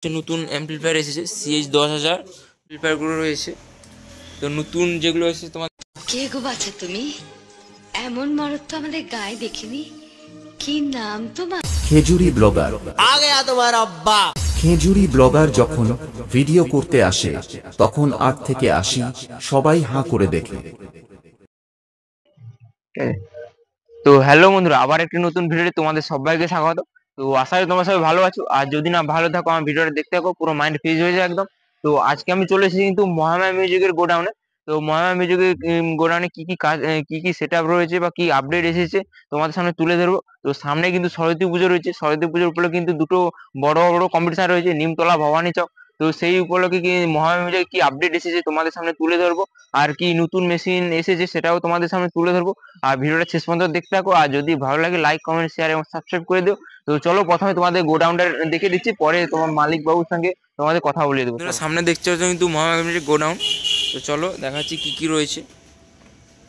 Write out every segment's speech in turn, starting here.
নতুন অ্যাম্পলিফায়ার এসেছে CH10000 অ্যাম্পলিফায়ারগুলো রয়েছে। তো নতুন যেগুলো এসেছে তোমার কে গো বাছা তুমি? এমন মরদ তো আমাদের গায়ে দেখিনি। কি নাম তোমার? খেজুরি ব্লগার। आ गया तुम्हारा अब्बा। খেজুরি ব্লগার যখন ভিডিও করতে আসে তখন 8 থেকে 80 সবাই হাঁ করে দেখে। তো হ্যালো বন্ধুরা, আবার একটি নতুন ভিডিওতে তোমাদের সবাইকে স্বাগত। তো আশা করি তোমরা সবাই ভালো আছো, আর যদি না ভালো থাকো আমার ভিডিওটা দেখতে থাকো, পুরো মাইন্ড ফ্রেশ হয়ে যায় একদম। তো আজকে আমি চলে এসেছি কিন্তু মহামায়া মিউজিকের গোডাউনে। তো মহামায়া মিউজিকের গোডাউনে কি কি কাজ, কি কি সেট আপ রয়েছে বা কি আপডেট এসেছে তোমাদের সামনে তুলে ধরবো। তো সামনে কিন্তু সরস্বতী পুজো রয়েছে, সরস্বতী পুজোর উপরে কিন্তু দুটো বড় বড় কম্পিটিশন রয়েছে, নিমতলা ভবানী চক। তো সেই উপলক্ষে কি মহামায়া মিউজিকে কি আপডেট এসেছে তোমাদের সামনে তুলে ধরবো, আর কি নতুন মেশিন এসেছে সেটাও তোমাদের সামনে তুলে ধরবো। আর ভিডিওটা শেষ পর্যন্ত দেখতে থাকো, আর যদি ভালো লাগে লাইক কমেন্ট শেয়ার এবং সাবস্ক্রাইব করে দিও। তো চলো প্রথমে তোমাদের গোডাউনটা দেখে দিচ্ছি, পরে তোমার মালিক বাবুর সঙ্গে তোমাদের কথা বলে দেবো। সামনে দেখতে পাচ্ছ কিন্তু মহামায়া গোডাউন। তো চলো দেখাচ্ছি কি কি রয়েছে।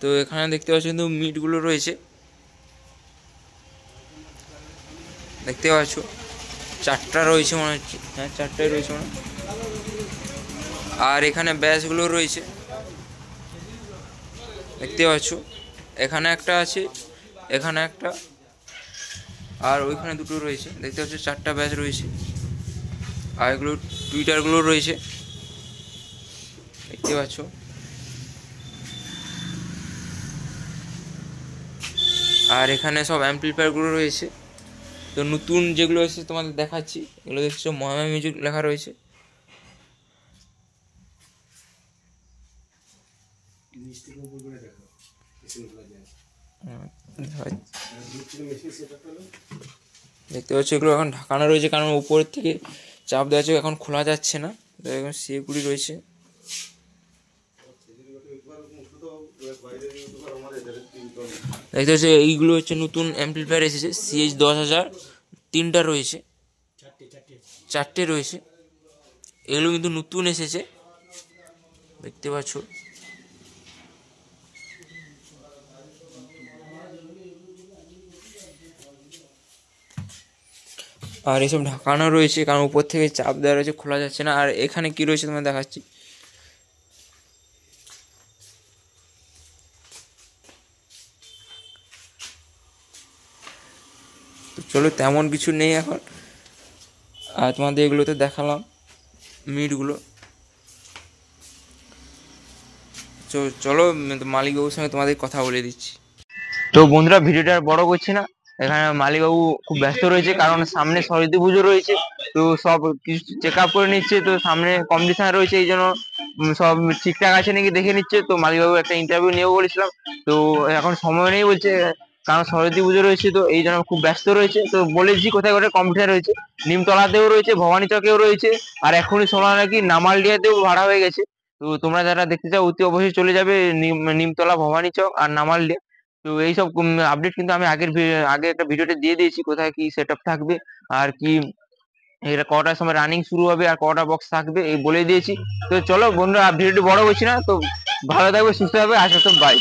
তো এখানে দেখতে পাচ্ছ কিন্তু মিটগুলো রয়েছে, দেখতে পাচ্ছ 4টা রয়েছে মনে হচ্ছে, হ্যাঁ 4টাই রয়েছে মনে। আর এখানে ব্যাসগুলো রয়েছে দেখতে পাচ্ছ, এখানে একটা আছে, এখানে একটা, আর ওইখানে দুটো রয়েছে দেখতে পাচ্ছ, 4টা ব্যাচ রয়েছে। আর এগুলো টুইটারগুলো রয়েছে দেখতে পাচ্ছ। আর এখানে সব অ্যাম্পলিফায়ারগুলো রয়েছে। তো নতুন যেগুলো এসেছে তোমাদের দেখাচ্ছি, এগুলো দেখছো মহামায়া মিউজিক লেখা রয়েছে। দেখতে পাচ্ছ এগুলো এখন ঢাকানো রয়েছে, কারণ উপরের থেকে চাপ দেওয়া আছে, এখন খোলা যাচ্ছে না। তো এখন সেগুলি রয়েছে। দেখতে পাচ্ছ এইগুলো হচ্ছে নতুন অ্যাম্পলিফায়ার এসেছে CH10000, 3টা রয়েছে, 4টে রয়েছে। এগুলো কিন্তু নতুন এসেছে দেখতে পাচ্ছ। আর এসব ঢাকানো রয়েছে, কারণ উপর থেকে চাপ দেওয়া রয়েছে, খোলা যাচ্ছে না। আর এখানে কি রয়েছে তোমায় দেখাচ্ছি। তো চলো, তেমন কিছু নেই এখন, আর তোমাদের এগুলোতে দেখালাম মিটগুলো। চলো মালিক বাবুর সঙ্গে তোমাদের কথা বলে দিচ্ছি। তো বন্ধুরা ভিডিওটা আর বড় করছি না, এখানে মালিকবাবু খুব ব্যস্ত রয়েছে, কারণ সামনে সরস্বতী পুজো রয়েছে। তো সব কিছু চেক আপ করে নিচ্ছে, তো সামনে কম্পিটিশন রয়েছে, এই জন্য সব ঠিকঠাক আছে নাকি দেখে নিচ্ছে। তো মালিকবাবু একটা ইন্টারভিউ নিয়েও বলেছিলাম, তো এখন সময় নেই বলছে, কারণ সরস্বতী পুজো রয়েছে, তো এই জন্য খুব ব্যস্ত রয়েছে। তো বলেছি কোথায় কোথায় কম্পিটিশন রয়েছে, নিমতলাতেও রয়েছে, ভবানী চকেও রয়েছে, আর এখনই শোনা নাকি নামালডিয়াতেও ভাড়া হয়ে গেছে। তো তোমরা যারা দেখতে চাও অতি অবশ্যই চলে যাবে নিমতলা, ভবানী চক আর নামালডিয়া। তো এইসব আপডেট কিন্তু আমি আগে একটা ভিডিওতে দিয়ে দিয়েছি, কোথায় কি সেট আপ থাকবে, আর কি এটা কটার সময় রানিং শুরু হবে, আর কটা বক্স থাকবে এই বলে দিয়েছি। তো চলো বন্ধুরা ভিডিওটি বড় করছি না, তো ভালো থাকবে, সুস্থ হবে, আজকে তো বাই।